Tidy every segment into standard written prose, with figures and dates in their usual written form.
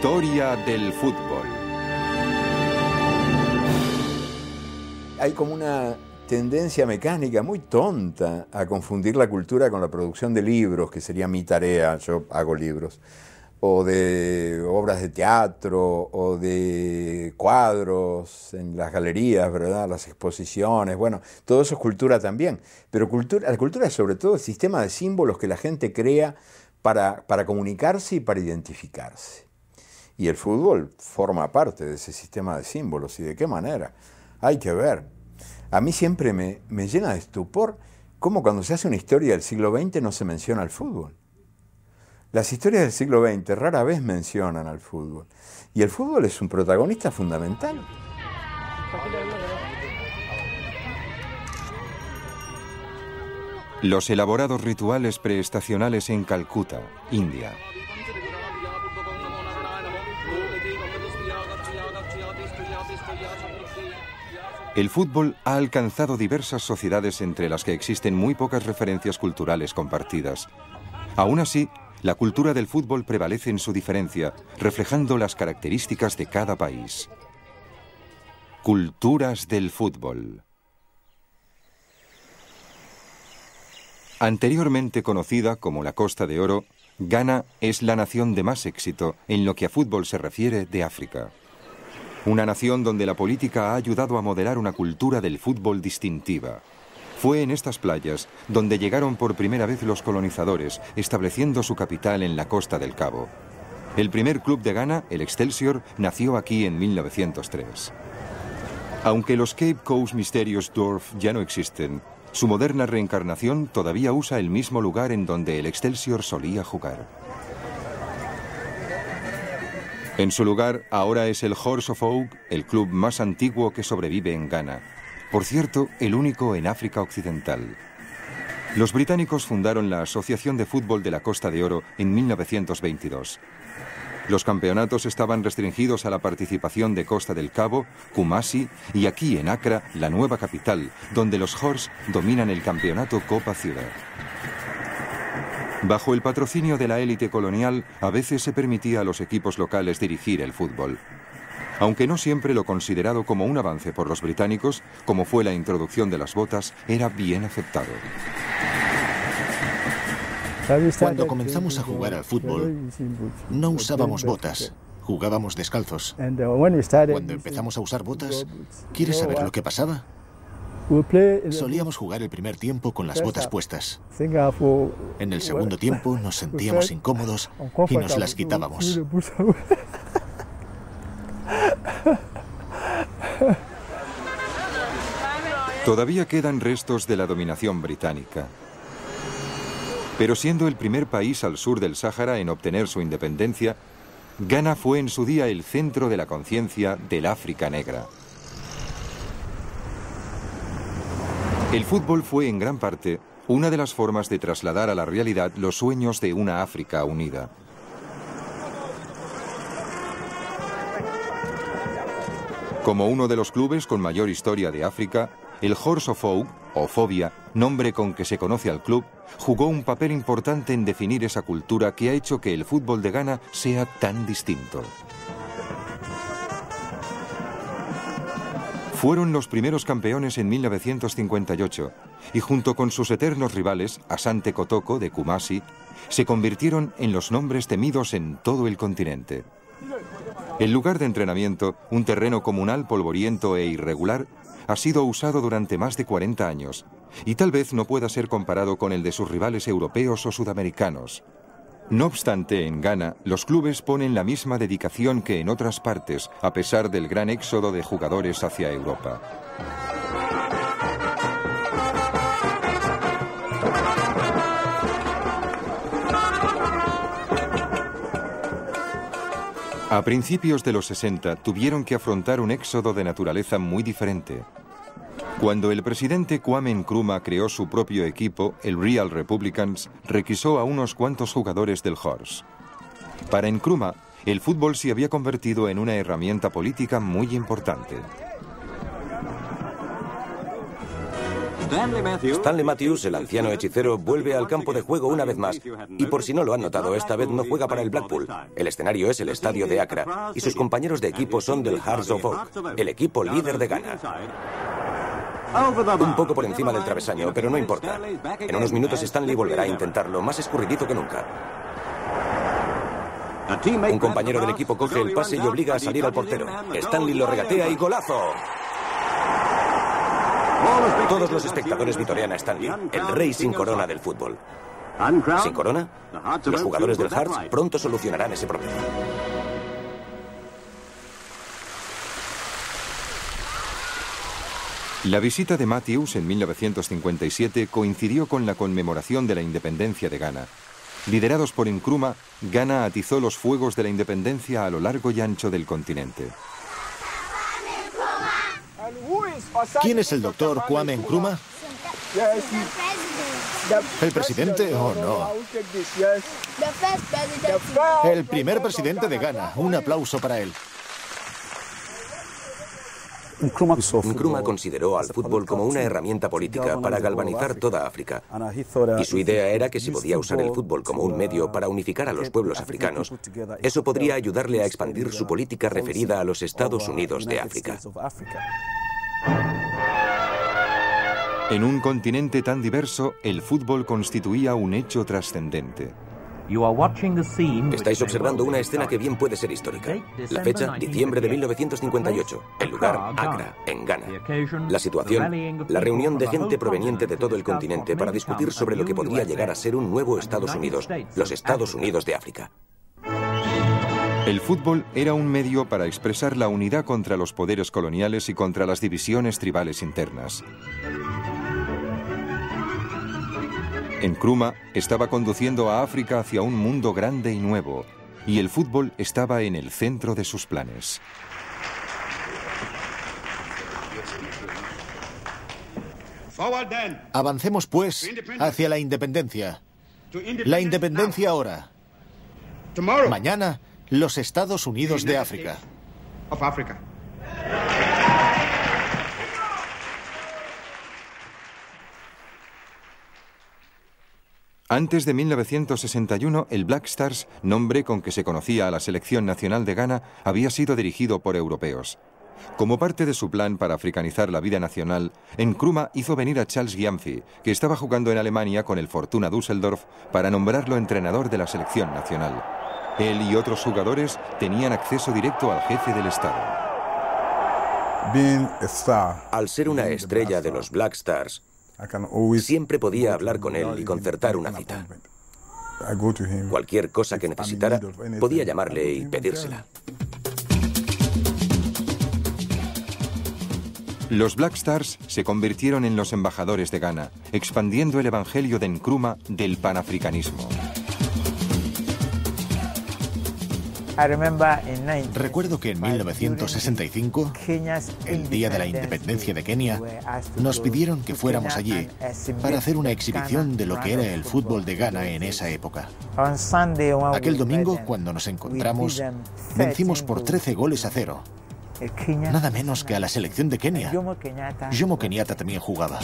Historia del fútbol. Hay como una tendencia mecánica muy tonta a confundir la cultura con la producción de libros, que sería mi tarea, yo hago libros, o de obras de teatro, o de cuadros en las galerías, ¿verdad? Las exposiciones, bueno, todo eso es cultura también. Pero la cultura es sobre todo el sistema de símbolos que la gente crea para comunicarse y para identificarse. Y el fútbol forma parte de ese sistema de símbolos. ¿Y de qué manera? Hay que ver. A mí siempre me llena de estupor cómo cuando se hace una historia del siglo XX no se menciona al fútbol. Las historias del siglo XX rara vez mencionan al fútbol. Y el fútbol es un protagonista fundamental. Los elaborados rituales preestacionales en Calcuta, India. El fútbol ha alcanzado diversas sociedades entre las que existen muy pocas referencias culturales compartidas. Aún así, la cultura del fútbol prevalece en su diferencia, reflejando las características de cada país. Culturas del fútbol. Anteriormente conocida como la Costa de Oro, Ghana es la nación de más éxito en lo que a fútbol se refiere de África. Una nación donde la política ha ayudado a modelar una cultura del fútbol distintiva. Fue en estas playas donde llegaron por primera vez los colonizadores, estableciendo su capital en la Costa del Cabo. El primer club de Ghana, el Excelsior, nació aquí en 1903. Aunque los Cape Coast Mysterious Dwarf ya no existen, su moderna reencarnación todavía usa el mismo lugar en donde el Excelsior solía jugar. En su lugar, ahora es el Horse of Oak, el club más antiguo que sobrevive en Ghana. Por cierto, el único en África Occidental. Los británicos fundaron la Asociación de Fútbol de la Costa de Oro en 1922. Los campeonatos estaban restringidos a la participación de Costa del Cabo, Kumasi y aquí en Accra, la nueva capital, donde los Horse dominan el campeonato Copa Ciudad. Bajo el patrocinio de la élite colonial, a veces se permitía a los equipos locales dirigir el fútbol. Aunque no siempre lo considerado como un avance por los británicos, como fue la introducción de las botas, era bien aceptado. Cuando comenzamos a jugar al fútbol, no usábamos botas, jugábamos descalzos. Cuando empezamos a usar botas, ¿quieres saber lo que pasaba? Solíamos jugar el primer tiempo con las botas puestas. En el segundo tiempo nos sentíamos incómodos y nos las quitábamos. Todavía quedan restos de la dominación británica. Pero siendo el primer país al sur del Sáhara en obtener su independencia, Ghana fue en su día el centro de la conciencia del África negra. El fútbol fue en gran parte una de las formas de trasladar a la realidad los sueños de una África unida. Como uno de los clubes con mayor historia de África, el Horse of Oak, o Fobia, nombre con que se conoce al club, jugó un papel importante en definir esa cultura que ha hecho que el fútbol de Ghana sea tan distinto. Fueron los primeros campeones en 1958 y junto con sus eternos rivales, Asante Kotoko de Kumasi, se convirtieron en los nombres temidos en todo el continente. El lugar de entrenamiento, un terreno comunal polvoriento e irregular, ha sido usado durante más de 40 años y tal vez no pueda ser comparado con el de sus rivales europeos o sudamericanos. No obstante, en Ghana, los clubes ponen la misma dedicación que en otras partes, a pesar del gran éxodo de jugadores hacia Europa. A principios de los 60 tuvieron que afrontar un éxodo de naturaleza muy diferente. Cuando el presidente Kwame Nkrumah creó su propio equipo, el Real Republicans, requisó a unos cuantos jugadores del Horse. Para Nkrumah, el fútbol se había convertido en una herramienta política muy importante. Stanley Matthews, el anciano hechicero, vuelve al campo de juego una vez más. Y por si no lo han notado, esta vez no juega para el Blackpool. El escenario es el estadio de Accra y sus compañeros de equipo son del Hearts of Oak, el equipo líder de Ghana. Un poco por encima del travesaño, pero no importa. En unos minutos Stanley volverá a intentarlo, más escurridizo que nunca. Un compañero del equipo coge el pase y obliga a salir al portero. Stanley lo regatea y ¡golazo! Todos los espectadores vitorean a Stanley, el rey sin corona del fútbol. ¿Sin corona? Los jugadores del Hearts pronto solucionarán ese problema. La visita de Matthews en 1957 coincidió con la conmemoración de la independencia de Ghana. Liderados por Nkrumah, Ghana atizó los fuegos de la independencia a lo largo y ancho del continente. ¿Quién es el doctor Kwame Nkrumah? ¿El presidente o no? El primer presidente de Ghana. Un aplauso para él. Nkrumah consideró al fútbol como una herramienta política para galvanizar toda África. Y su idea era que si podía usar el fútbol como un medio para unificar a los pueblos africanos, eso podría ayudarle a expandir su política referida a los Estados Unidos de África. En un continente tan diverso, el fútbol constituía un hecho trascendente. Estáis observando una escena que bien puede ser histórica. La fecha, diciembre de 1958. El lugar, Accra, en Ghana. La situación, la reunión de gente proveniente de todo el continente para discutir sobre lo que podría llegar a ser un nuevo Estados Unidos, los Estados Unidos de África. El fútbol era un medio para expresar la unidad contra los poderes coloniales y contra las divisiones tribales internas. Nkrumah estaba conduciendo a África hacia un mundo grande y nuevo, y el fútbol estaba en el centro de sus planes. Avancemos, pues, hacia la independencia. La independencia ahora. Mañana, los Estados Unidos de África. Antes de 1961, el Black Stars, nombre con que se conocía a la selección nacional de Ghana, había sido dirigido por europeos. Como parte de su plan para africanizar la vida nacional, Nkrumah hizo venir a Charles Gyamfi, que estaba jugando en Alemania con el Fortuna Düsseldorf, para nombrarlo entrenador de la selección nacional. Él y otros jugadores tenían acceso directo al jefe del Estado. Al ser una estrella de los Black Stars, siempre podía hablar con él y concertar una cita. Cualquier cosa que necesitara, podía llamarle y pedírsela. Los Black Stars se convirtieron en los embajadores de Ghana, expandiendo el evangelio de Nkrumah del panafricanismo. Recuerdo que en 1965, el día de la independencia de Kenia, nos pidieron que fuéramos allí para hacer una exhibición de lo que era el fútbol de Ghana en esa época. Aquel domingo, cuando nos encontramos, vencimos por 13-0. Nada menos que a la selección de Kenia. Jomo Kenyatta también jugaba.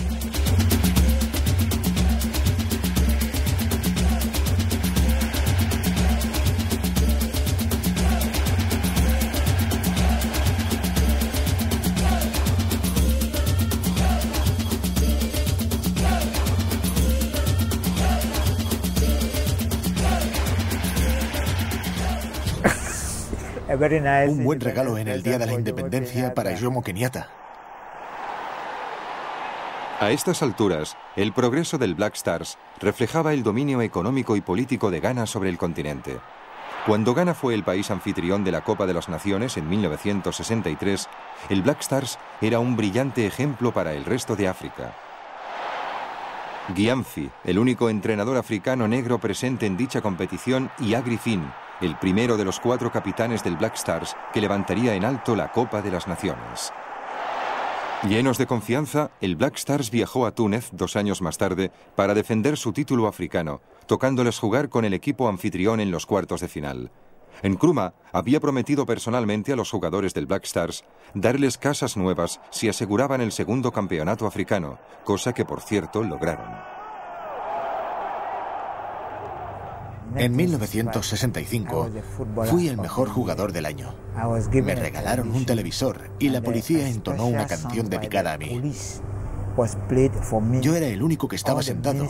Un buen regalo en el Día de la Independencia para Jomo Kenyatta. A estas alturas, el progreso del Black Stars reflejaba el dominio económico y político de Ghana sobre el continente. Cuando Ghana fue el país anfitrión de la Copa de las Naciones en 1963, el Black Stars era un brillante ejemplo para el resto de África. Gyamfi, el único entrenador africano negro presente en dicha competición, y Agri Fin, el primero de los 4 capitanes del Black Stars que levantaría en alto la Copa de las Naciones. Llenos de confianza, el Black Stars viajó a Túnez 2 años más tarde para defender su título africano, tocándoles jugar con el equipo anfitrión en los cuartos de final. Nkrumah había prometido personalmente a los jugadores del Black Stars darles casas nuevas si aseguraban el segundo campeonato africano, cosa que por cierto lograron. En 1965 fui el mejor jugador del año. Me regalaron un televisor y la policía entonó una canción dedicada a mí. Yo era el único que estaba sentado,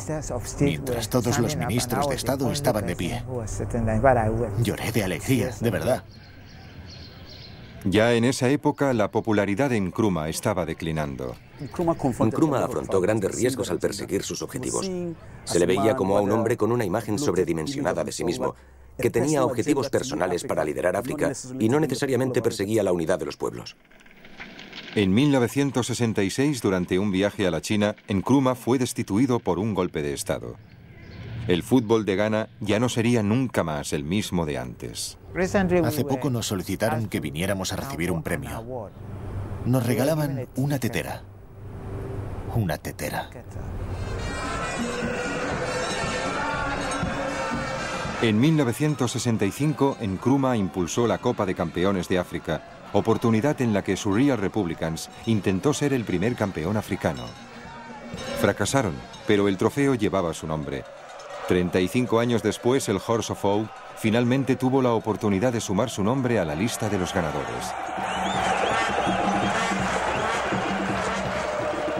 mientras todos los ministros de Estado estaban de pie. Lloré de alegría, de verdad. Ya en esa época, la popularidad de Nkrumah estaba declinando. Nkrumah afrontó grandes riesgos al perseguir sus objetivos. Se le veía como a un hombre con una imagen sobredimensionada de sí mismo, que tenía objetivos personales para liderar África y no necesariamente perseguía la unidad de los pueblos. En 1966, durante un viaje a la China, Nkrumah fue destituido por un golpe de Estado. El fútbol de Ghana ya no sería nunca más el mismo de antes. Hace poco nos solicitaron que viniéramos a recibir un premio. Nos regalaban una tetera. Una tetera. En 1965, Nkrumah impulsó la Copa de Campeones de África, oportunidad en la que Surreal Republicans intentó ser el primer campeón africano. Fracasaron, pero el trofeo llevaba su nombre. 35 años después, el Horse of Oak finalmente tuvo la oportunidad de sumar su nombre a la lista de los ganadores.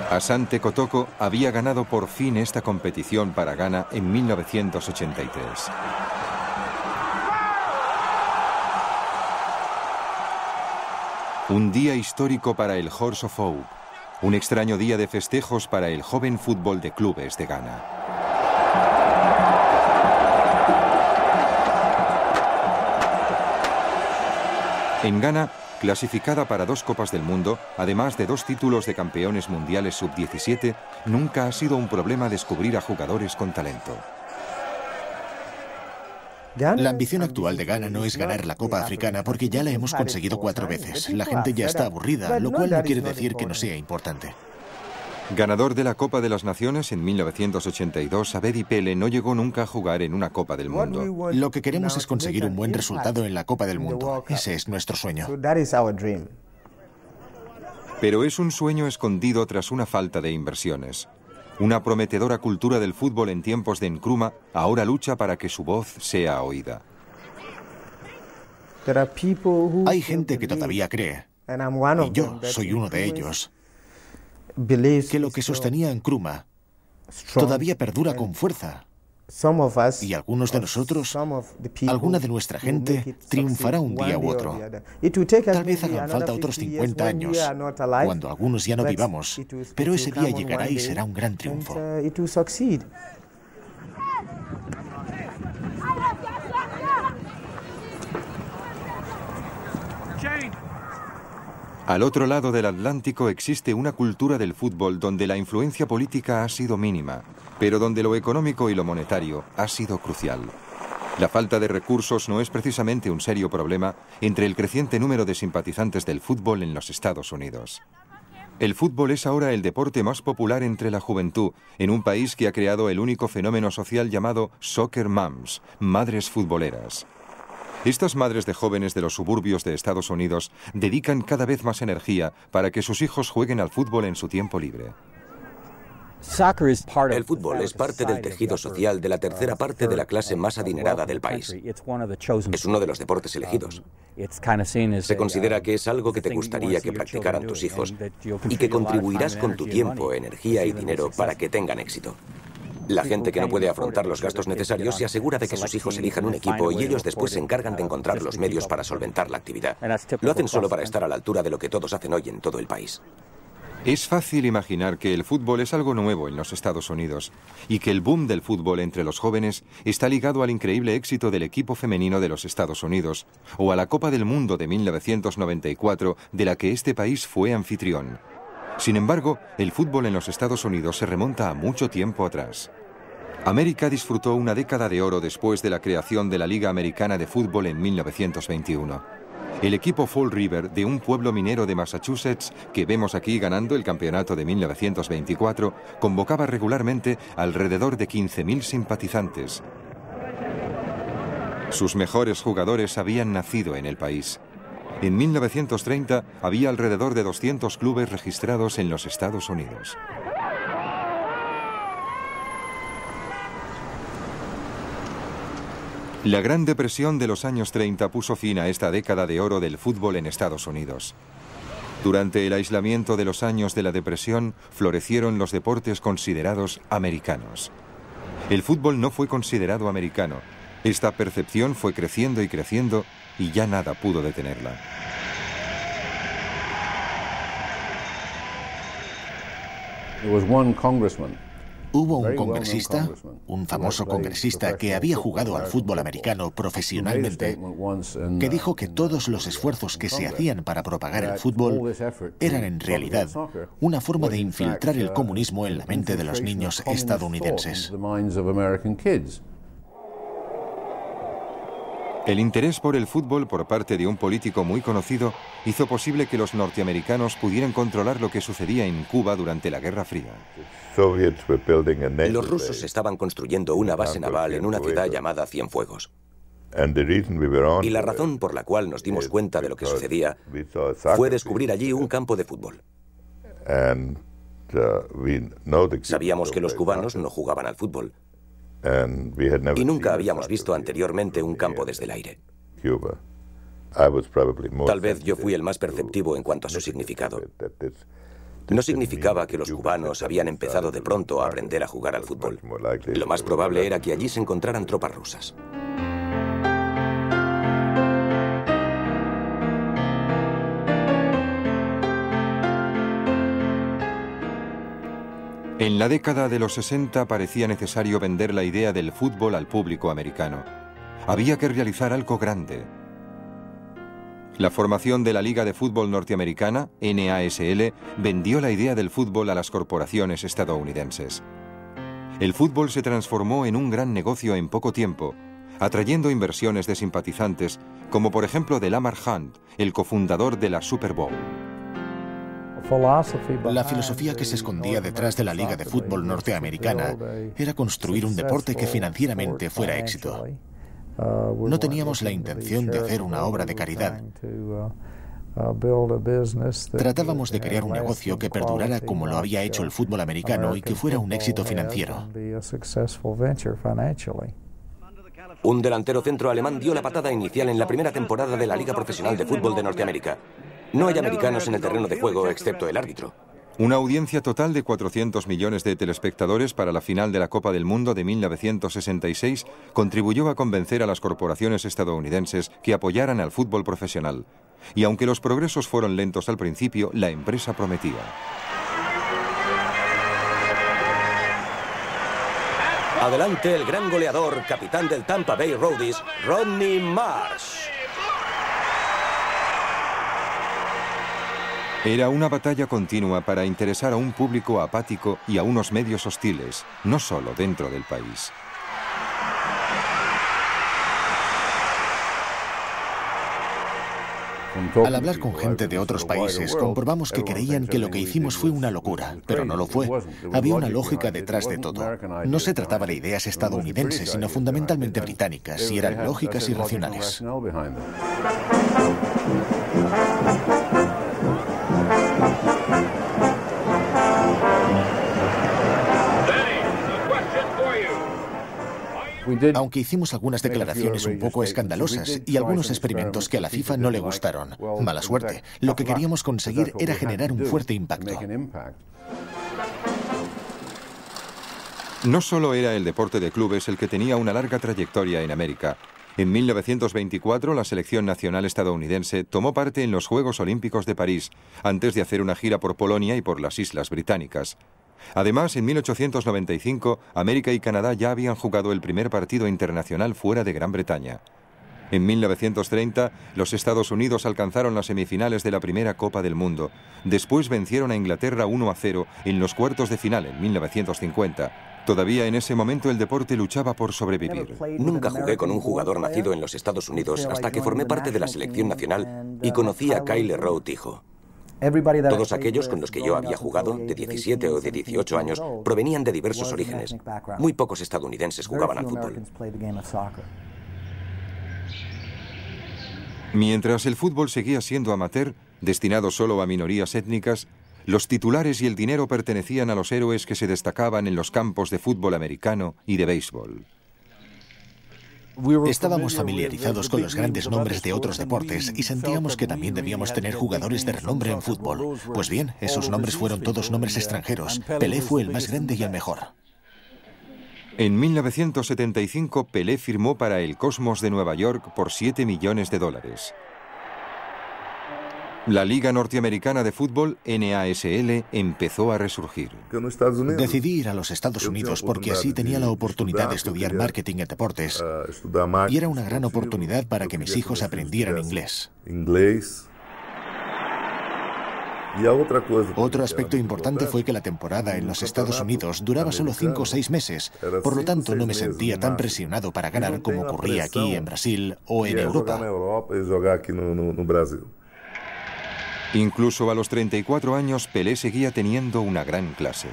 Asante Kotoko había ganado por fin esta competición para Ghana en 1983. Un día histórico para el Horse of Oak, un extraño día de festejos para el joven fútbol de clubes de Ghana. En Ghana, clasificada para 2 Copas del Mundo, además de 2 títulos de campeones mundiales sub-17, nunca ha sido un problema descubrir a jugadores con talento. La ambición actual de Ghana no es ganar la Copa Africana porque ya la hemos conseguido 4 veces. La gente ya está aburrida, lo cual no quiere decir que no sea importante. Ganador de la Copa de las Naciones en 1982, Abedi Pele no llegó nunca a jugar en una Copa del Mundo. Lo que queremos es conseguir un buen resultado en la Copa del Mundo. Ese es nuestro sueño. Pero es un sueño escondido tras una falta de inversiones. Una prometedora cultura del fútbol en tiempos de Nkrumah ahora lucha para que su voz sea oída. Hay gente que todavía cree, y yo soy uno de ellos, que lo que sostenía Nkrumah todavía perdura con fuerza. Y algunos de nosotros, alguna de nuestra gente, triunfará un día u otro. Tal vez hagan falta otros 50 años, cuando algunos ya no vivamos, pero ese día llegará y será un gran triunfo. Al otro lado del Atlántico existe una cultura del fútbol donde la influencia política ha sido mínima, pero donde lo económico y lo monetario ha sido crucial. La falta de recursos no es precisamente un serio problema entre el creciente número de simpatizantes del fútbol en los Estados Unidos. El fútbol es ahora el deporte más popular entre la juventud, en un país que ha creado el único fenómeno social llamado Soccer Moms, madres futboleras. Estas madres de jóvenes de los suburbios de Estados Unidos dedican cada vez más energía para que sus hijos jueguen al fútbol en su tiempo libre. El fútbol es parte del tejido social de la tercera parte de la clase más adinerada del país. Es uno de los deportes elegidos. Se considera que es algo que te gustaría que practicaran tus hijos y que contribuirás con tu tiempo, energía y dinero para que tengan éxito. La gente que no puede afrontar los gastos necesarios se asegura de que sus hijos elijan un equipo y ellos después se encargan de encontrar los medios para solventar la actividad. Lo hacen solo para estar a la altura de lo que todos hacen hoy en todo el país. Es fácil imaginar que el fútbol es algo nuevo en los Estados Unidos y que el boom del fútbol entre los jóvenes está ligado al increíble éxito del equipo femenino de los Estados Unidos o a la Copa del Mundo de 1994 de la que este país fue anfitrión. Sin embargo, el fútbol en los Estados Unidos se remonta a mucho tiempo atrás. América disfrutó una década de oro después de la creación de la Liga Americana de Fútbol en 1921. El equipo Fall River, de un pueblo minero de Massachusetts, que vemos aquí ganando el campeonato de 1924, convocaba regularmente alrededor de 15.000 simpatizantes. Sus mejores jugadores habían nacido en el país. En 1930 había alrededor de 200 clubes registrados en los Estados Unidos. La Gran Depresión de los años 30 puso fin a esta década de oro del fútbol en Estados Unidos. Durante el aislamiento de los años de la depresión, florecieron los deportes considerados americanos. El fútbol no fue considerado americano. Esta percepción fue creciendo y creciendo y ya nada pudo detenerla. Hubo un congresista, un famoso congresista que había jugado al fútbol americano profesionalmente, que dijo que todos los esfuerzos que se hacían para propagar el fútbol eran en realidad una forma de infiltrar el comunismo en la mente de los niños estadounidenses. El interés por el fútbol por parte de un político muy conocido hizo posible que los norteamericanos pudieran controlar lo que sucedía en Cuba durante la Guerra Fría. Los rusos estaban construyendo una base naval en una ciudad llamada Cienfuegos. Y la razón por la cual nos dimos cuenta de lo que sucedía fue descubrir allí un campo de fútbol. Sabíamos que los cubanos no jugaban al fútbol. Y nunca habíamos visto anteriormente un campo desde el aire. Tal vez yo fui el más perceptivo en cuanto a su significado. No significaba que los cubanos habían empezado de pronto a aprender a jugar al fútbol. Lo más probable era que allí se encontraran tropas rusas. En la década de los 60 parecía necesario vender la idea del fútbol al público americano. Había que realizar algo grande. La formación de la Liga de Fútbol Norteamericana, NASL, vendió la idea del fútbol a las corporaciones estadounidenses. El fútbol se transformó en un gran negocio en poco tiempo, atrayendo inversiones de simpatizantes, como por ejemplo de Lamar Hunt, el cofundador de la Super Bowl. La filosofía que se escondía detrás de la Liga de Fútbol Norteamericana era construir un deporte que financieramente fuera éxito. No teníamos la intención de hacer una obra de caridad. Tratábamos de crear un negocio que perdurara como lo había hecho el fútbol americano y que fuera un éxito financiero. Un delantero centro alemán dio la patada inicial en la primera temporada de la Liga Profesional de Fútbol de Norteamérica. No hay americanos en el terreno de juego excepto el árbitro. Una audiencia total de 400 millones de telespectadores para la final de la Copa del Mundo de 1966 contribuyó a convencer a las corporaciones estadounidenses que apoyaran al fútbol profesional. Y aunque los progresos fueron lentos al principio, la empresa prometía. Adelante el gran goleador, capitán del Tampa Bay Rowdies, Rodney Marsh. Era una batalla continua para interesar a un público apático y a unos medios hostiles, no solo dentro del país. Al hablar con gente de otros países, comprobamos que creían que lo que hicimos fue una locura, pero no lo fue. Había una lógica detrás de todo. No se trataba de ideas estadounidenses, sino fundamentalmente británicas, y eran lógicas y racionales. Aunque hicimos algunas declaraciones un poco escandalosas y algunos experimentos que a la FIFA no le gustaron. Mala suerte. Lo que queríamos conseguir era generar un fuerte impacto. No solo era el deporte de clubes el que tenía una larga trayectoria en América. En 1924, la selección nacional estadounidense tomó parte en los Juegos Olímpicos de París, antes de hacer una gira por Polonia y por las Islas Británicas. Además, en 1895, América y Canadá ya habían jugado el primer partido internacional fuera de Gran Bretaña. En 1930, los Estados Unidos alcanzaron las semifinales de la primera Copa del Mundo. Después vencieron a Inglaterra 1-0 en los cuartos de final en 1950. Todavía en ese momento el deporte luchaba por sobrevivir. Nunca jugué con un jugador nacido en los Estados Unidos hasta que formé parte de la selección nacional y conocí a Kyle Rote, hijo. Todos aquellos con los que yo había jugado, de 17 o de 18 años, provenían de diversos orígenes. Muy pocos estadounidenses jugaban al fútbol. Mientras el fútbol seguía siendo amateur, destinado solo a minorías étnicas, los titulares y el dinero pertenecían a los héroes que se destacaban en los campos de fútbol americano y de béisbol. Estábamos familiarizados con los grandes nombres de otros deportes y sentíamos que también debíamos tener jugadores de renombre en fútbol. Pues bien, esos nombres fueron todos nombres extranjeros. Pelé fue el más grande y el mejor. En 1975, Pelé firmó para el Cosmos de Nueva York por $7 millones. La Liga Norteamericana de Fútbol, NASL, empezó a resurgir. Decidí ir a los Estados Unidos porque así tenía la oportunidad de estudiar marketing en deportes y era una gran oportunidad para que mis hijos aprendieran inglés. Otro aspecto importante fue que la temporada en los Estados Unidos duraba solo 5 o 6 meses, por lo tanto no me sentía tan presionado para ganar como ocurría aquí en Brasil o en Europa. Incluso a los 34 años, Pelé seguía teniendo una gran clase.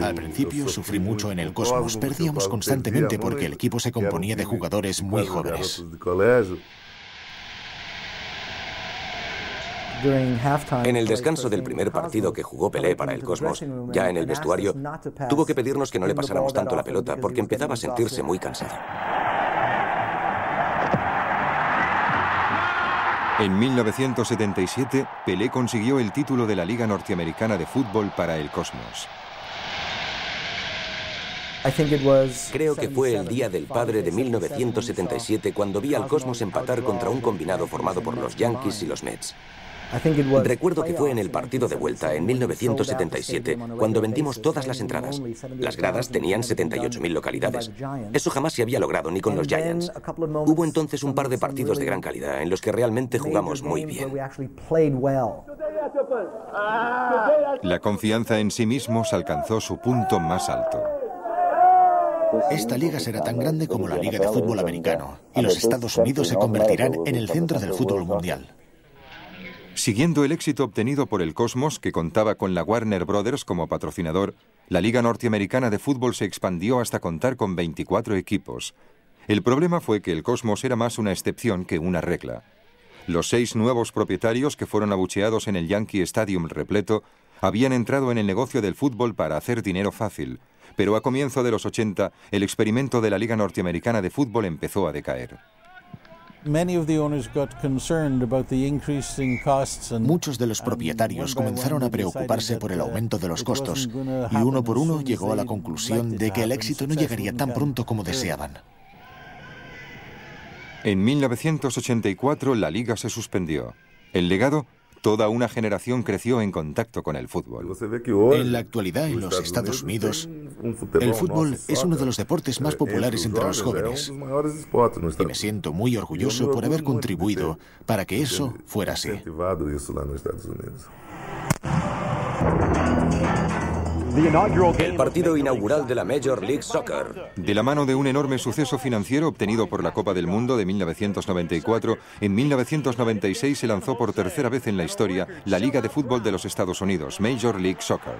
Al principio sufrí mucho en el Cosmos, perdíamos constantemente porque el equipo se componía de jugadores muy jóvenes. En el descanso del primer partido que jugó Pelé para el Cosmos, ya en el vestuario, tuvo que pedirnos que no le pasáramos tanto la pelota porque empezaba a sentirse muy cansado. En 1977, Pelé consiguió el título de la Liga Norteamericana de Fútbol para el Cosmos. Creo que fue el Día del Padre de 1977 cuando vi al Cosmos empatar contra un combinado formado por los Yankees y los Mets. Recuerdo que fue en el partido de vuelta, en 1977, cuando vendimos todas las entradas. Las gradas tenían 78.000 localidades. Eso jamás se había logrado ni con los Giants. Hubo entonces un par de partidos de gran calidad, en los que realmente jugamos muy bien. La confianza en sí mismos alcanzó su punto más alto. Esta liga será tan grande como la Liga de Fútbol Americano, y los Estados Unidos se convertirán en el centro del fútbol mundial. Siguiendo el éxito obtenido por el Cosmos, que contaba con la Warner Brothers como patrocinador, la Liga Norteamericana de Fútbol se expandió hasta contar con 24 equipos. El problema fue que el Cosmos era más una excepción que una regla. Los 6 nuevos propietarios que fueron abucheados en el Yankee Stadium repleto habían entrado en el negocio del fútbol para hacer dinero fácil, pero a comienzo de los 80 el experimento de la Liga Norteamericana de Fútbol empezó a decaer. Muchos de los propietarios comenzaron a preocuparse por el aumento de los costos y uno por uno llegó a la conclusión de que el éxito no llegaría tan pronto como deseaban. En 1984 la liga se suspendió. El legado: toda una generación creció en contacto con el fútbol. En la actualidad, en los Estados Unidos, el fútbol es uno de los deportes más populares entre los jóvenes. Y me siento muy orgulloso por haber contribuido para que eso fuera así. El partido inaugural de la Major League Soccer. De la mano de un enorme suceso financiero obtenido por la Copa del Mundo de 1994, en 1996 se lanzó por tercera vez en la historia la Liga de Fútbol de los Estados Unidos, Major League Soccer.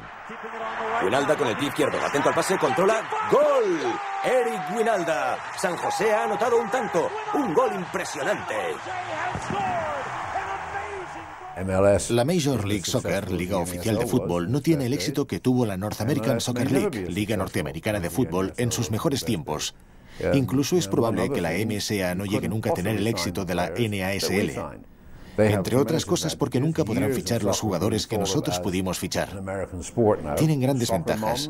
Winalda con el pie izquierdo, atento al pase, controla, ¡gol! Eric Winalda. San José ha anotado un tanto, un gol impresionante. La Major League Soccer, liga oficial de fútbol, no tiene el éxito que tuvo la North American Soccer League, liga norteamericana de fútbol, en sus mejores tiempos. Incluso es probable que la MSA no llegue nunca a tener el éxito de la NASL. Entre otras cosas porque nunca podrán fichar los jugadores que nosotros pudimos fichar. Tienen grandes ventajas.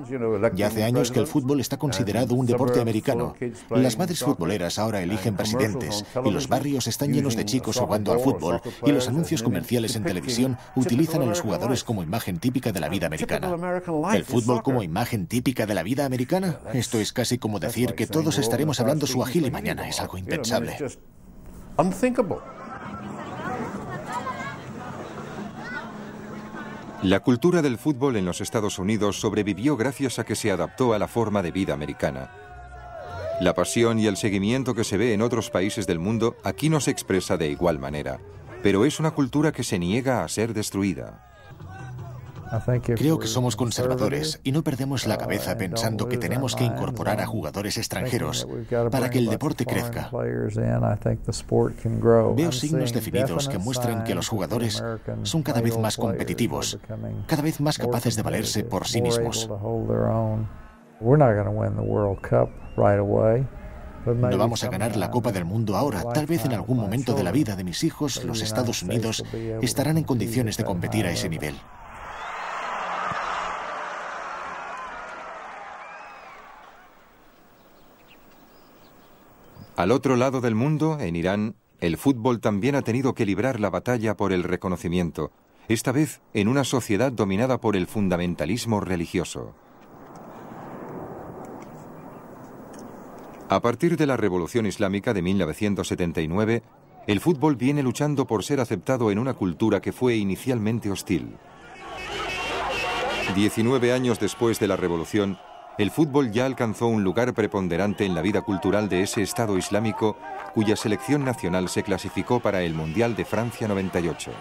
Ya hace años que el fútbol está considerado un deporte americano. Las madres futboleras ahora eligen presidentes y los barrios están llenos de chicos jugando al fútbol y los anuncios comerciales en televisión utilizan a los jugadores como imagen típica de la vida americana. ¿El fútbol como imagen típica de la vida americana? Esto es casi como decir que todos estaremos hablando suajili mañana. Es algo impensable. La cultura del fútbol en los Estados Unidos sobrevivió gracias a que se adaptó a la forma de vida americana. La pasión y el seguimiento que se ve en otros países del mundo aquí no se expresa de igual manera, pero es una cultura que se niega a ser destruida. Creo que somos conservadores y no perdemos la cabeza pensando que tenemos que incorporar a jugadores extranjeros para que el deporte crezca. Veo signos definidos que muestran que los jugadores son cada vez más competitivos, cada vez más capaces de valerse por sí mismos. No vamos a ganar la Copa del Mundo ahora. Tal vez en algún momento de la vida de mis hijos, los Estados Unidos estarán en condiciones de competir a ese nivel. Al otro lado del mundo, en Irán, el fútbol también ha tenido que librar la batalla por el reconocimiento, esta vez en una sociedad dominada por el fundamentalismo religioso. A partir de la Revolución Islámica de 1979, el fútbol viene luchando por ser aceptado en una cultura que fue inicialmente hostil. 19 años después de la Revolución, el fútbol ya alcanzó un lugar preponderante en la vida cultural de ese Estado islámico, cuya selección nacional se clasificó para el Mundial de Francia 98.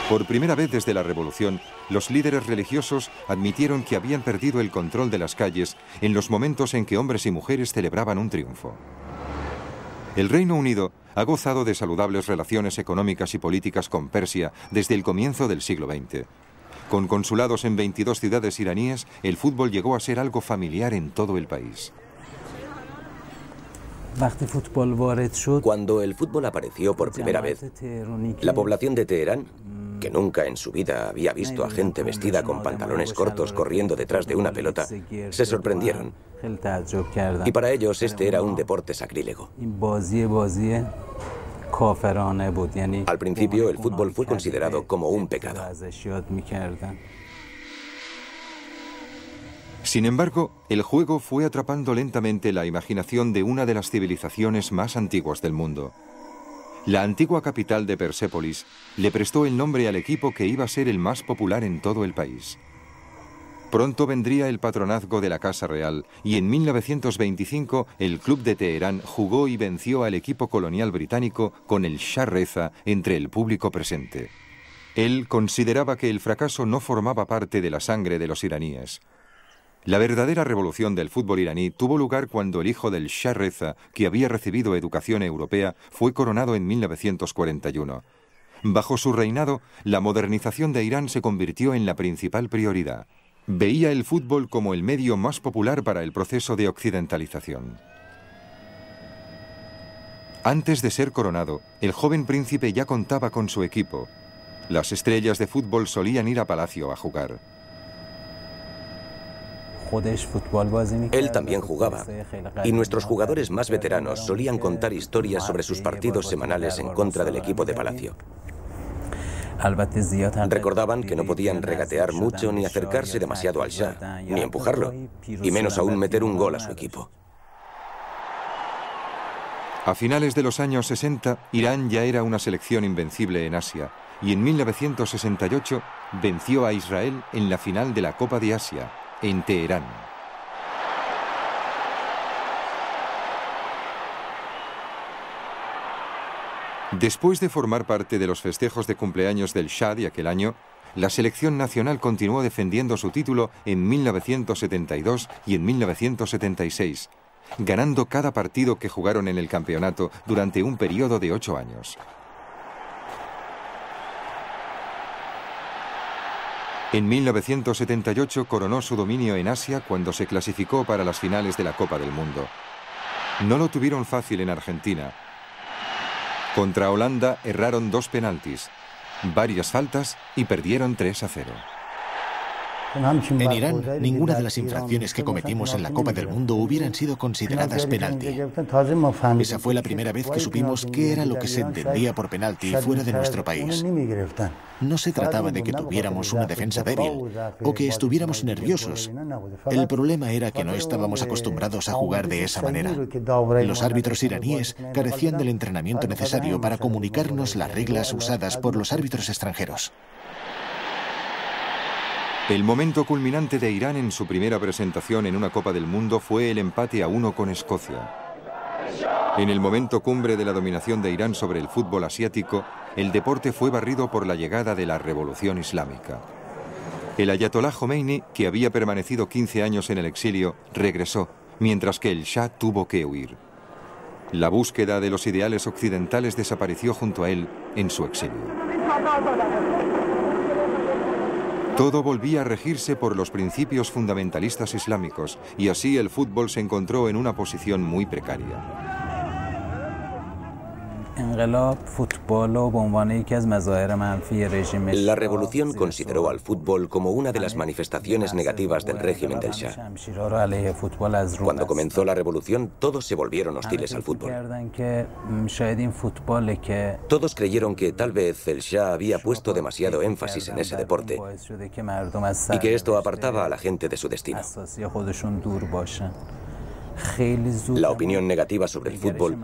Por primera vez desde la Revolución, los líderes religiosos admitieron que habían perdido el control de las calles en los momentos en que hombres y mujeres celebraban un triunfo. El Reino Unido ha gozado de saludables relaciones económicas y políticas con Persia desde el comienzo del siglo XX. Con consulados en 22 ciudades iraníes, el fútbol llegó a ser algo familiar en todo el país. Cuando el fútbol apareció por primera vez, la población de Teherán, que nunca en su vida había visto a gente vestida con pantalones cortos corriendo detrás de una pelota, se sorprendieron. Y para ellos este era un deporte sacrílego. Al principio el fútbol fue considerado como un pecado. Sin embargo, el juego fue atrapando lentamente la imaginación de una de las civilizaciones más antiguas del mundo. La antigua capital de Persépolis le prestó el nombre al equipo que iba a ser el más popular en todo el país. Pronto vendría el patronazgo de la Casa Real y en 1925 el club de Teherán jugó y venció al equipo colonial británico con el Shah Reza entre el público presente. Él consideraba que el fracaso no formaba parte de la sangre de los iraníes. La verdadera revolución del fútbol iraní tuvo lugar cuando el hijo del Shah Reza, que había recibido educación europea, fue coronado en 1941. Bajo su reinado, la modernización de Irán se convirtió en la principal prioridad. Veía el fútbol como el medio más popular para el proceso de occidentalización. Antes de ser coronado, el joven príncipe ya contaba con su equipo. Las estrellas de fútbol solían ir a palacio a jugar. Él también jugaba, y nuestros jugadores más veteranos solían contar historias sobre sus partidos semanales en contra del equipo de palacio. Recordaban que no podían regatear mucho ni acercarse demasiado al Shah, ni empujarlo, y menos aún meter un gol a su equipo. A finales de los años 60, Irán ya era una selección invencible en Asia, y en 1968 venció a Israel en la final de la Copa de Asia, en Teherán. Después de formar parte de los festejos de cumpleaños del Shah de aquel año, la selección nacional continuó defendiendo su título en 1972 y en 1976, ganando cada partido que jugaron en el campeonato durante un periodo de 8 años. En 1978 coronó su dominio en Asia cuando se clasificó para las finales de la Copa del Mundo. No lo tuvieron fácil en Argentina. Contra Holanda erraron 2 penaltis, varias faltas y perdieron 3-0. En Irán, ninguna de las infracciones que cometimos en la Copa del Mundo hubieran sido consideradas penalti. Esa fue la primera vez que supimos qué era lo que se entendía por penalti fuera de nuestro país. No se trataba de que tuviéramos una defensa débil o que estuviéramos nerviosos. El problema era que no estábamos acostumbrados a jugar de esa manera. Los árbitros iraníes carecían del entrenamiento necesario para comunicarnos las reglas usadas por los árbitros extranjeros. El momento culminante de Irán en su primera presentación en una Copa del Mundo fue el empate a 1 con Escocia. En el momento cumbre de la dominación de Irán sobre el fútbol asiático, el deporte fue barrido por la llegada de la Revolución Islámica. El ayatolá Jomeini, que había permanecido 15 años en el exilio, regresó, mientras que el Shah tuvo que huir. La búsqueda de los ideales occidentales desapareció junto a él en su exilio. Todo volvía a regirse por los principios fundamentalistas islámicos, y así el fútbol se encontró en una posición muy precaria. La revolución consideró al fútbol como una de las manifestaciones negativas del régimen del Shah. Cuando comenzó la revolución, todos se volvieron hostiles al fútbol. Todos creyeron que tal vez el Shah había puesto demasiado énfasis en ese deporte y que esto apartaba a la gente de su destino. La opinión negativa sobre el fútbol,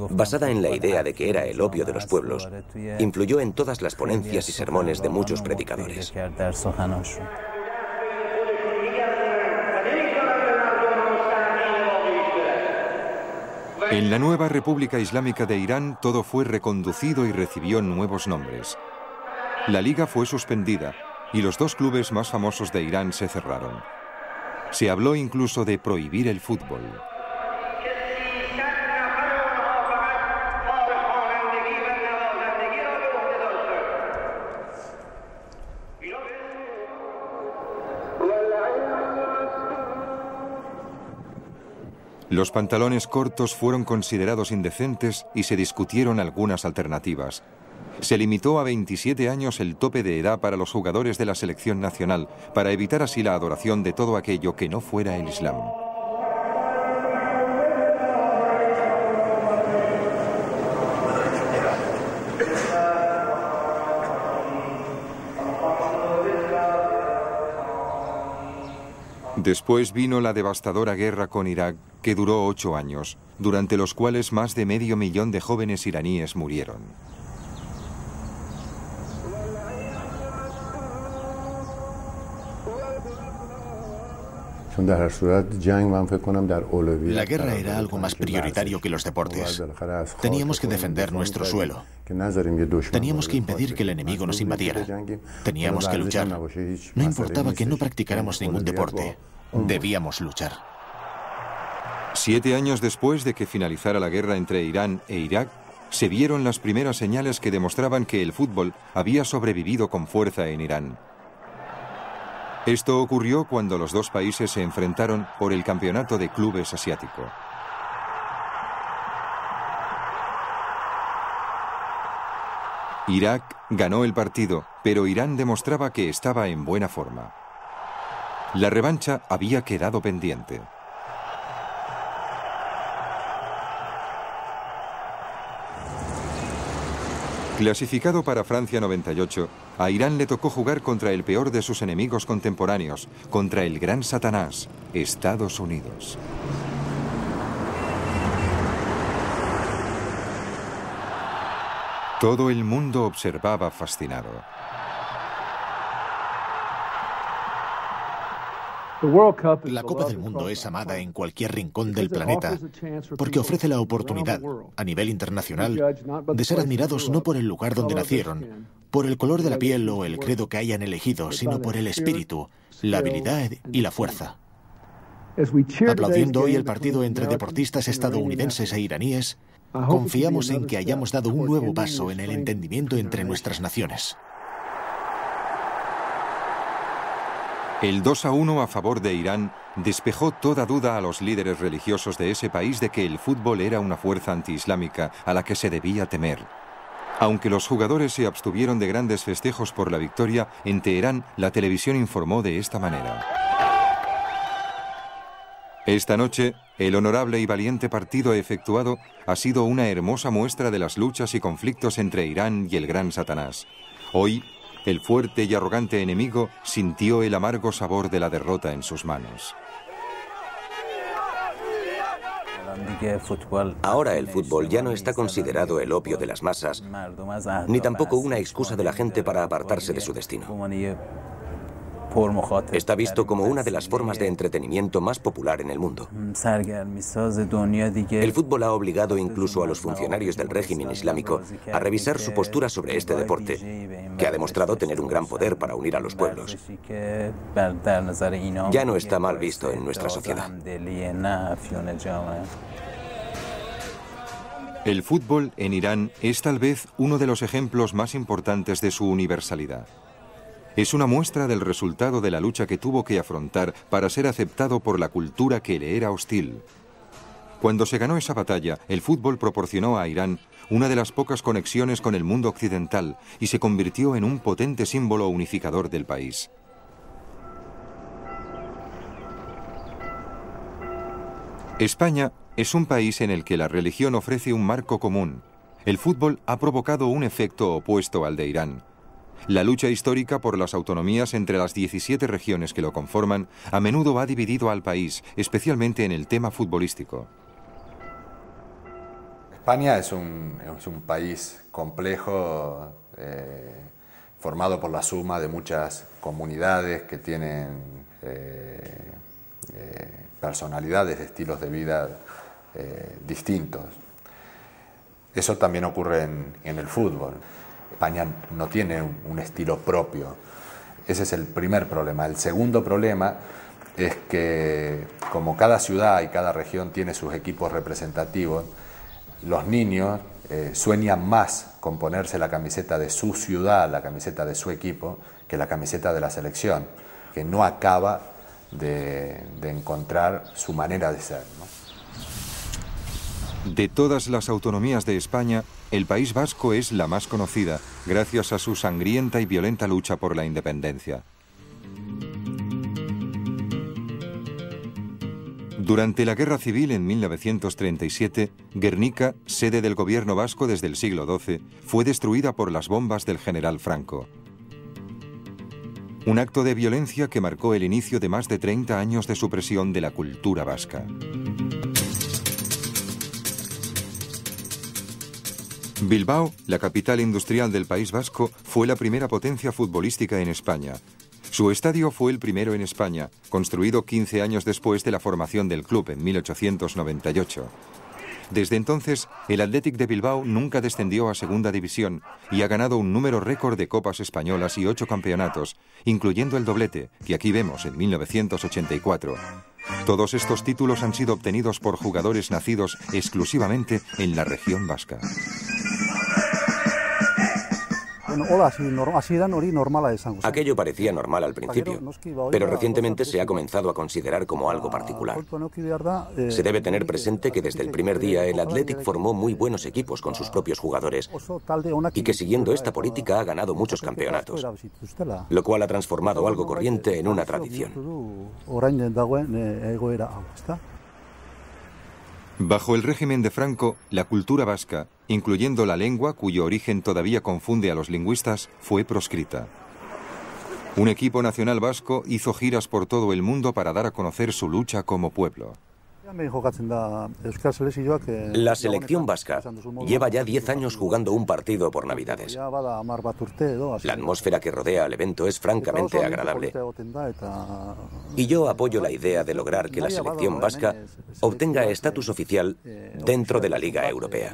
basada en la idea de que era el opio de los pueblos, influyó en todas las ponencias y sermones de muchos predicadores. En la nueva República Islámica de Irán todo fue reconducido y recibió nuevos nombres. La liga fue suspendida y los dos clubes más famosos de Irán se cerraron. Se habló incluso de prohibir el fútbol. Los pantalones cortos fueron considerados indecentes y se discutieron algunas alternativas. Se limitó a 27 años el tope de edad para los jugadores de la selección nacional, para evitar así la adoración de todo aquello que no fuera el Islam. Después vino la devastadora guerra con Irak, que duró 8 años, durante los cuales más de 500.000 de jóvenes iraníes murieron. La guerra era algo más prioritario que los deportes. Teníamos que defender nuestro suelo. Teníamos que impedir que el enemigo nos invadiera. Teníamos que luchar. No importaba que no practicáramos ningún deporte. Debíamos luchar. 7 años después de que finalizara la guerra entre Irán e Irak, se vieron las primeras señales que demostraban que el fútbol había sobrevivido con fuerza en Irán. Esto ocurrió cuando los dos países se enfrentaron por el campeonato de clubes asiático. Irak ganó el partido, pero Irán demostraba que estaba en buena forma. La revancha había quedado pendiente. Clasificado para Francia 98, a Irán le tocó jugar contra el peor de sus enemigos contemporáneos, contra el gran Satanás, Estados Unidos. Todo el mundo observaba fascinado. La Copa del Mundo es amada en cualquier rincón del planeta porque ofrece la oportunidad, a nivel internacional, de ser admirados no por el lugar donde nacieron, por el color de la piel o el credo que hayan elegido, sino por el espíritu, la habilidad y la fuerza. Aplaudiendo hoy el partido entre deportistas estadounidenses e iraníes, confiamos en que hayamos dado un nuevo paso en el entendimiento entre nuestras naciones. El 2-1 a favor de Irán despejó toda duda a los líderes religiosos de ese país de que el fútbol era una fuerza antiislámica a la que se debía temer. Aunque los jugadores se abstuvieron de grandes festejos por la victoria, en Teherán la televisión informó de esta manera. Esta noche, el honorable y valiente partido efectuado ha sido una hermosa muestra de las luchas y conflictos entre Irán y el gran Satanás. Hoy, el fuerte y arrogante enemigo sintió el amargo sabor de la derrota en sus manos. Ahora el fútbol ya no está considerado el opio de las masas, ni tampoco una excusa de la gente para apartarse de su destino. Está visto como una de las formas de entretenimiento más popular en el mundo. El fútbol ha obligado incluso a los funcionarios del régimen islámico a revisar su postura sobre este deporte que ha demostrado tener un gran poder para unir a los pueblos. Ya no está mal visto en nuestra sociedad. El fútbol en Irán es tal vez uno de los ejemplos más importantes de su universalidad. Es una muestra del resultado de la lucha que tuvo que afrontar para ser aceptado por la cultura que le era hostil. Cuando se ganó esa batalla, el fútbol proporcionó a Irán una de las pocas conexiones con el mundo occidental y se convirtió en un potente símbolo unificador del país. España es un país en el que la religión ofrece un marco común. El fútbol ha provocado un efecto opuesto al de Irán. La lucha histórica por las autonomías entre las 17 regiones que lo conforman a menudo ha dividido al país, especialmente en el tema futbolístico. España es un país complejo, formado por la suma de muchas comunidades que tienen personalidades, estilos de vida distintos. Eso también ocurre en el fútbol. España no tiene un estilo propio. Ese es el primer problema. El segundo problema es que, como cada ciudad y cada región tiene sus equipos representativos, los niños sueñan más con ponerse la camiseta de su ciudad, la camiseta de su equipo, que la camiseta de la selección, que no acaba de encontrar su manera de ser, ¿no? De todas las autonomías de España, el País Vasco es la más conocida, gracias a su sangrienta y violenta lucha por la independencia. Durante la Guerra Civil en 1937, Guernica, sede del gobierno vasco desde el siglo XII, fue destruida por las bombas del general Franco. Un acto de violencia que marcó el inicio de más de 30 años de supresión de la cultura vasca. Bilbao, la capital industrial del País Vasco, fue la primera potencia futbolística en España. Su estadio fue el primero en España, construido 15 años después de la formación del club en 1898. Desde entonces, el Athletic de Bilbao nunca descendió a segunda división y ha ganado un número récord de copas españolas y 8 campeonatos, incluyendo el doblete, que aquí vemos en 1984. Todos estos títulos han sido obtenidos por jugadores nacidos exclusivamente en la región vasca. Aquello parecía normal al principio, pero recientemente se ha comenzado a considerar como algo particular. Se debe tener presente que desde el primer día el Athletic formó muy buenos equipos con sus propios jugadores y que siguiendo esta política ha ganado muchos campeonatos, lo cual ha transformado algo corriente en una tradición. Bajo el régimen de Franco, la cultura vasca, incluyendo la lengua cuyo origen todavía confunde a los lingüistas, fue proscrita. Un equipo nacional vasco hizo giras por todo el mundo para dar a conocer su lucha como pueblo. La selección vasca lleva ya 10 años jugando un partido por Navidades. La atmósfera que rodea al evento es francamente agradable. Y yo apoyo la idea de lograr que la selección vasca obtenga estatus oficial dentro de la Liga Europea.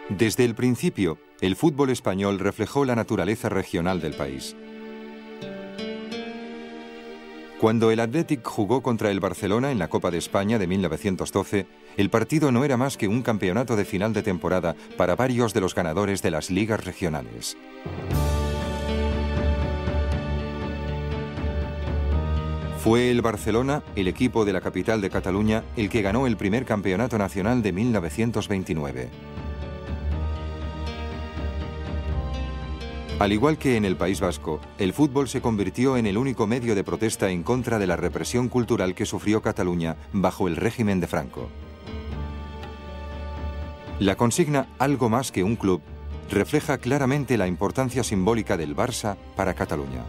Desde el principio, el fútbol español reflejó la naturaleza regional del país. Cuando el Athletic jugó contra el Barcelona en la Copa de España de 1912, el partido no era más que un campeonato de final de temporada para varios de los ganadores de las ligas regionales. Fue el Barcelona, el equipo de la capital de Cataluña, el que ganó el primer campeonato nacional de 1929. Al igual que en el País Vasco, el fútbol se convirtió en el único medio de protesta en contra de la represión cultural que sufrió Cataluña bajo el régimen de Franco. La consigna "algo más que un club" refleja claramente la importancia simbólica del Barça para Cataluña.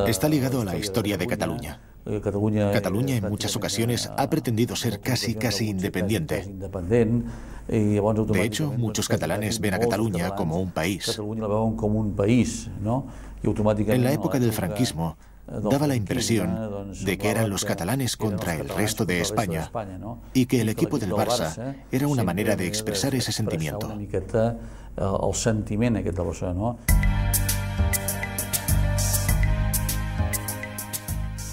Está ligado a la historia de Cataluña. Cataluña en muchas ocasiones ha pretendido ser casi independiente. De hecho, muchos catalanes ven a Cataluña como un país. En la época del franquismo, daba la impresión de que eran los catalanes contra el resto de España y que el equipo del Barça era una manera de expresar ese sentimiento.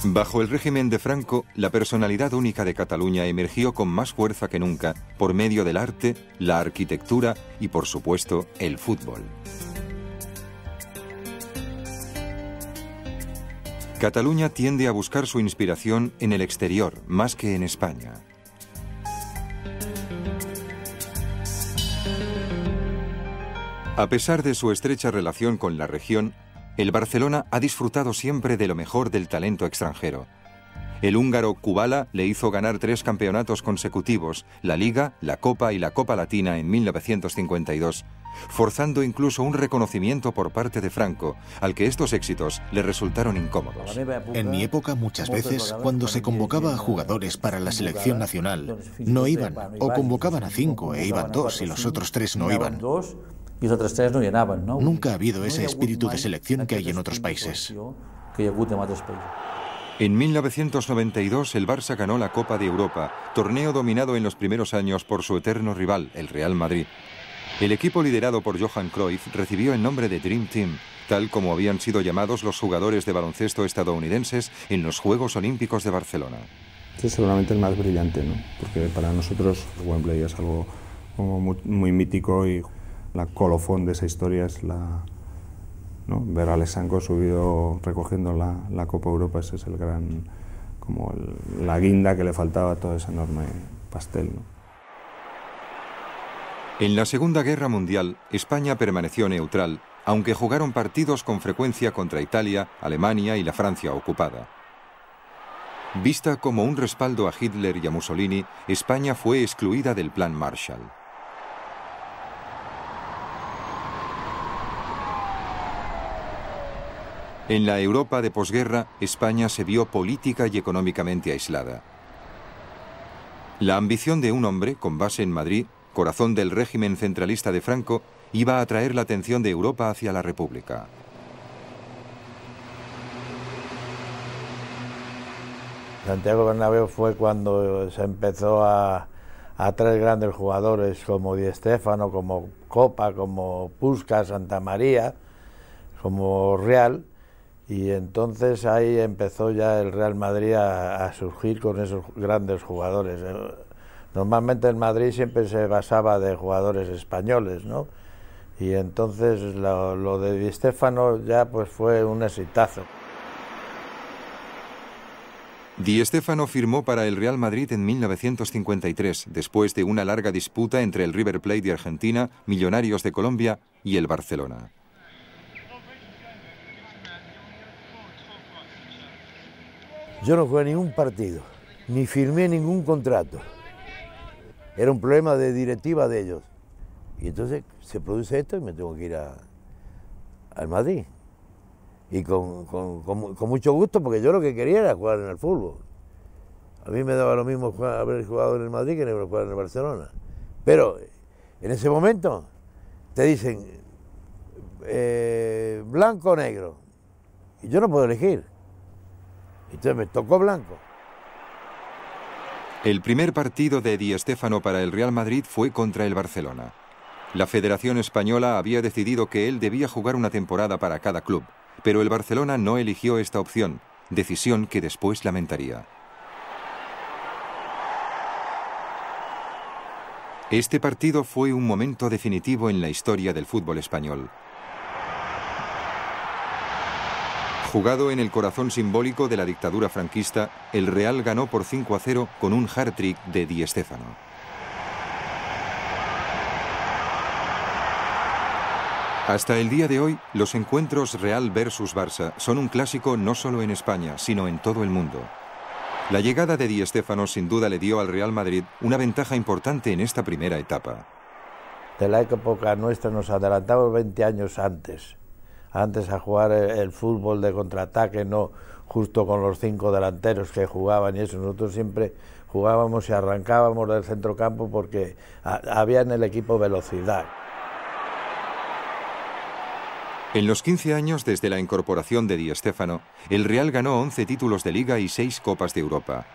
Bajo el régimen de Franco, la personalidad única de Cataluña emergió con más fuerza que nunca por medio del arte, la arquitectura y, por supuesto, el fútbol. Cataluña tiende a buscar su inspiración en el exterior, más que en España. A pesar de su estrecha relación con la región, el Barcelona ha disfrutado siempre de lo mejor del talento extranjero. El húngaro Kubala le hizo ganar 3 campeonatos consecutivos, la Liga, la Copa y la Copa Latina en 1952, forzando incluso un reconocimiento por parte de Franco, al que estos éxitos le resultaron incómodos. En mi época, muchas veces, cuando se convocaba a jugadores para la selección nacional, no iban, o convocaban a 5 e iban 2 y los otros 3 no iban. Nunca ha habido ese espíritu de selección que hay en otros países. En 1992 el Barça ganó la Copa de Europa, torneo dominado en los primeros años por su eterno rival, el Real Madrid. El equipo liderado por Johan Cruyff recibió el nombre de Dream Team, tal como habían sido llamados los jugadores de baloncesto estadounidenses en los Juegos Olímpicos de Barcelona. Este es seguramente el más brillante, ¿no? Porque para nosotros Wembley es algo como muy mítico y la colofón de esa historia es ¿no? Ver a Alexandre subido recogiendo la Copa Europa, ese es el gran, como la guinda que le faltaba a todo ese enorme pastel, ¿no? En la Segunda Guerra Mundial, España permaneció neutral, aunque jugaron partidos con frecuencia contra Italia, Alemania y la Francia ocupada. Vista como un respaldo a Hitler y a Mussolini, España fue excluida del Plan Marshall. En la Europa de posguerra, España se vio política y económicamente aislada. La ambición de un hombre, con base en Madrid, corazón del régimen centralista de Franco, iba a atraer la atención de Europa hacia la República. Santiago Bernabéu fue cuando se empezó a traer grandes jugadores como Di Stéfano, como Copa, como Puskás, Santa María, como Real. Y entonces ahí empezó ya el Real Madrid a surgir con esos grandes jugadores. Normalmente el Madrid siempre se basaba de jugadores españoles, ¿no? Y entonces lo de Di Stéfano ya pues fue un exitazo. Di Stéfano firmó para el Real Madrid en 1953, después de una larga disputa entre el River Plate de Argentina, Millonarios de Colombia y el Barcelona. Yo no jugué ningún partido, ni firmé ningún contrato. Era un problema de directiva de ellos. Y entonces se produce esto y me tengo que ir al Madrid. Y con mucho gusto, porque yo lo que quería era jugar en el fútbol. A mí me daba lo mismo haber jugado en el Madrid que jugar en el Barcelona. Pero en ese momento te dicen blanco o negro. Y yo no puedo elegir. Entonces me tocó blanco. El primer partido de Di Stéfano para el Real Madrid fue contra el Barcelona. La Federación Española había decidido que él debía jugar una temporada para cada club, pero el Barcelona no eligió esta opción, decisión que después lamentaría. Este partido fue un momento definitivo en la historia del fútbol español. Jugado en el corazón simbólico de la dictadura franquista, el Real ganó por 5-0 con un hat-trick de Di Stéfano. Hasta el día de hoy, los encuentros Real versus Barça son un clásico no solo en España, sino en todo el mundo. La llegada de Di Stéfano sin duda le dio al Real Madrid una ventaja importante en esta primera etapa. De la época nuestra nos adelantamos 20 años antes a jugar el fútbol de contraataque, no justo con los 5 delanteros que jugaban y eso. Nosotros siempre jugábamos y arrancábamos del centrocampo porque había en el equipo velocidad. En los 15 años desde la incorporación de Di Stéfano, el Real ganó 11 títulos de Liga y 6 Copas de Europa.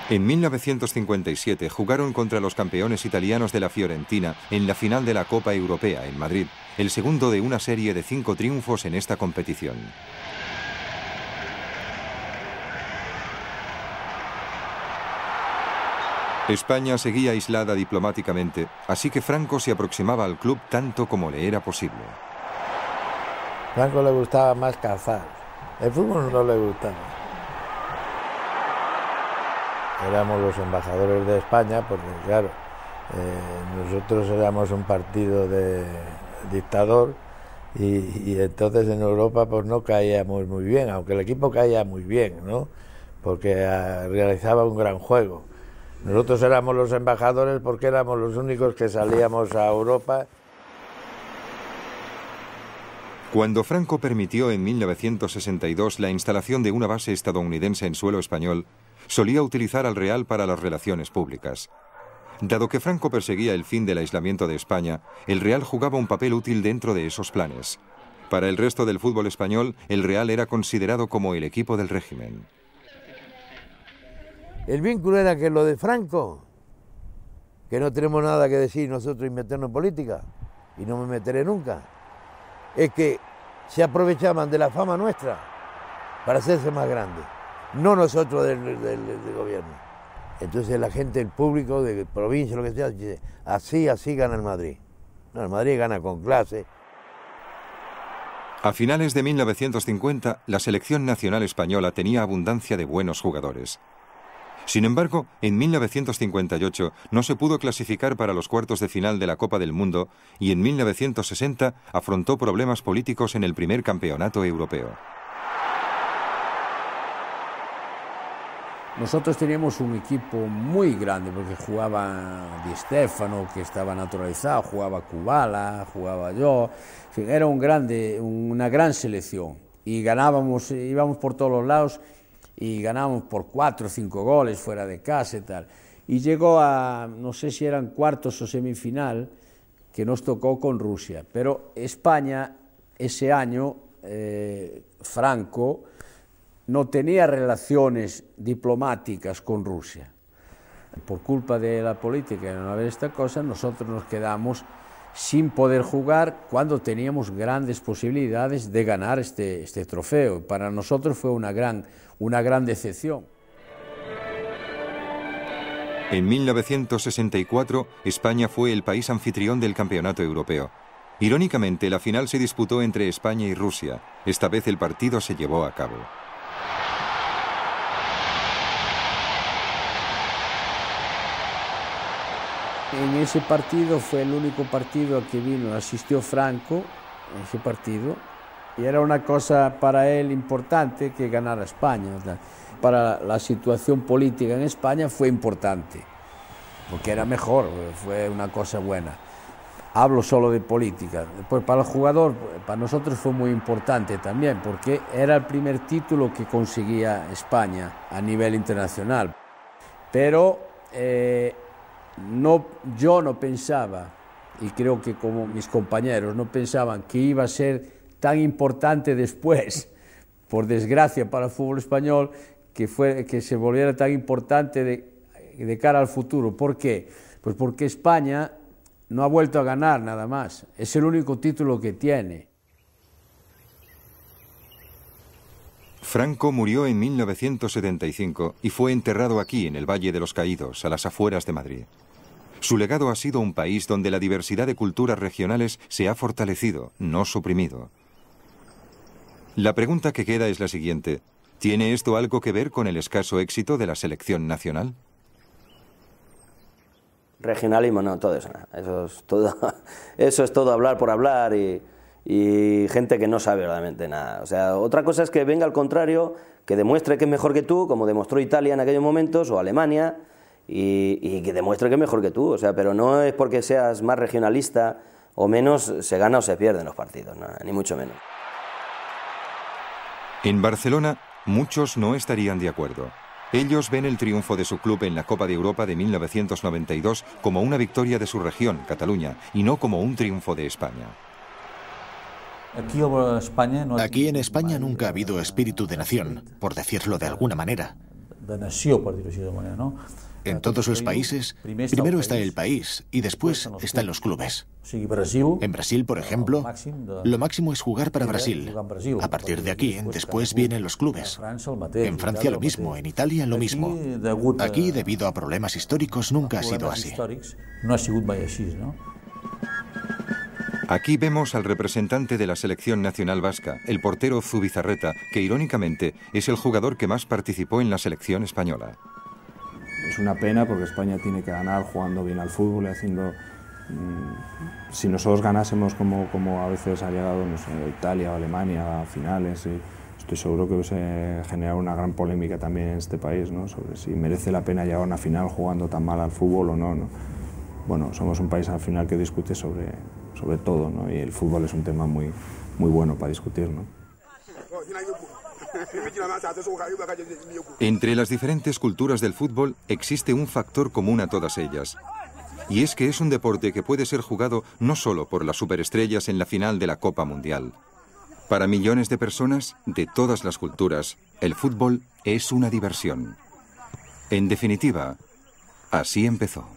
En 1957 jugaron contra los campeones italianos de la Fiorentina en la final de la Copa Europea en Madrid, el segundo de una serie de 5 triunfos en esta competición. España seguía aislada diplomáticamente, así que Franco se aproximaba al club tanto como le era posible. Franco le gustaba más cazar, el fútbol no le gustaba. Éramos los embajadores de España porque, claro, nosotros éramos un partido de dictador y entonces en Europa pues no caíamos muy bien, aunque el equipo caía muy bien, ¿no? Porque realizaba un gran juego. Nosotros éramos los embajadores porque éramos los únicos que salíamos a Europa. Cuando Franco permitió en 1962 la instalación de una base estadounidense en suelo español, solía utilizar al Real para las relaciones públicas. Dado que Franco perseguía el fin del aislamiento de España, el Real jugaba un papel útil dentro de esos planes. Para el resto del fútbol español, el Real era considerado como el equipo del régimen. El vínculo era que lo de Franco, que no tenemos nada que decir nosotros y meternos en política, y no me meteré nunca, es que se aprovechaban de la fama nuestra para hacerse más grandes, no nosotros del gobierno. Entonces la gente, el público de provincia, lo que sea, dice, así gana el Madrid. No, el Madrid gana con clase. A finales de 1950, la selección nacional española tenía abundancia de buenos jugadores. Sin embargo, en 1958 no se pudo clasificar para los cuartos de final de la Copa del Mundo y en 1960 afrontó problemas políticos en el primer campeonato europeo. Nosotros teníamos un equipo muy grande porque jugaba Di Stéfano, que estaba naturalizado, jugaba Kubala, jugaba yo, en fin, era una gran selección y ganábamos, íbamos por todos los lados y ganábamos por 4 o 5 goles fuera de casa y tal. Y llegó a, no sé si eran cuartos o semifinal, que nos tocó con Rusia, pero España ese año, Franco, no tenía relaciones diplomáticas con Rusia. Por culpa de la política y no haber esta cosa, nosotros nos quedamos sin poder jugar cuando teníamos grandes posibilidades de ganar este trofeo. Para nosotros fue una gran decepción. En 1964, España fue el país anfitrión del Campeonato Europeo. Irónicamente, la final se disputó entre España y Rusia. Esta vez el partido se llevó a cabo. En ese partido fue el único partido al que asistió Franco, en ese partido, y era una cosa para él importante que ganara España. Para la situación política en España fue importante, porque era mejor, fue una cosa buena. Hablo solo de política. Después para el jugador, para nosotros fue muy importante también, porque era el primer título que conseguía España a nivel internacional. Pero yo no pensaba, y creo que como mis compañeros no pensaban que iba a ser tan importante después, por desgracia para el fútbol español, que se volviera tan importante de cara al futuro. ¿Por qué? Pues porque España no ha vuelto a ganar nada más, es el único título que tiene. Franco murió en 1975 y fue enterrado aquí en el Valle de los Caídos, a las afueras de Madrid. Su legado ha sido un país donde la diversidad de culturas regionales se ha fortalecido, no suprimido. La pregunta que queda es la siguiente: ¿tiene esto algo que ver con el escaso éxito de la selección nacional? Regionalismo, no, todo eso. Eso es todo hablar por hablar y gente que no sabe realmente nada. O sea, otra cosa es que venga al contrario, que demuestre que es mejor que tú, como demostró Italia en aquellos momentos, o Alemania, y que demuestre que es mejor que tú. O sea, pero no es porque seas más regionalista o menos, se gana o se pierde en los partidos, no, ni mucho menos. En Barcelona, muchos no estarían de acuerdo. Ellos ven el triunfo de su club en la Copa de Europa de 1992 como una victoria de su región, Cataluña, y no como un triunfo de España. Aquí en España nunca ha habido espíritu de nación, por decirlo de alguna manera. En todos los países, primero está el país y después están los clubes. En Brasil, por ejemplo, lo máximo es jugar para Brasil. A partir de aquí, después vienen los clubes. En Francia lo mismo, en Italia lo mismo. Aquí, debido a problemas históricos, nunca ha sido así. Aquí vemos al representante de la selección nacional vasca, el portero Zubizarreta, que irónicamente es el jugador que más participó en la selección española. Es una pena porque España tiene que ganar jugando bien al fútbol y haciendo... si nosotros ganásemos como a veces ha llegado, no sé, Italia o Alemania a finales, estoy seguro que hubiese generado una gran polémica también en este país, ¿no? Sobre si merece la pena llegar a una final jugando tan mal al fútbol o no, ¿no? Bueno, somos un país al final que discute sobre todo, ¿no? Y el fútbol es un tema muy bueno para discutir, ¿no? Entre las diferentes culturas del fútbol existe un factor común a todas ellas. Y es que es un deporte que puede ser jugado no solo por las superestrellas en la final de la Copa Mundial. Para millones de personas de todas las culturas, el fútbol es una diversión. En definitiva, así empezó.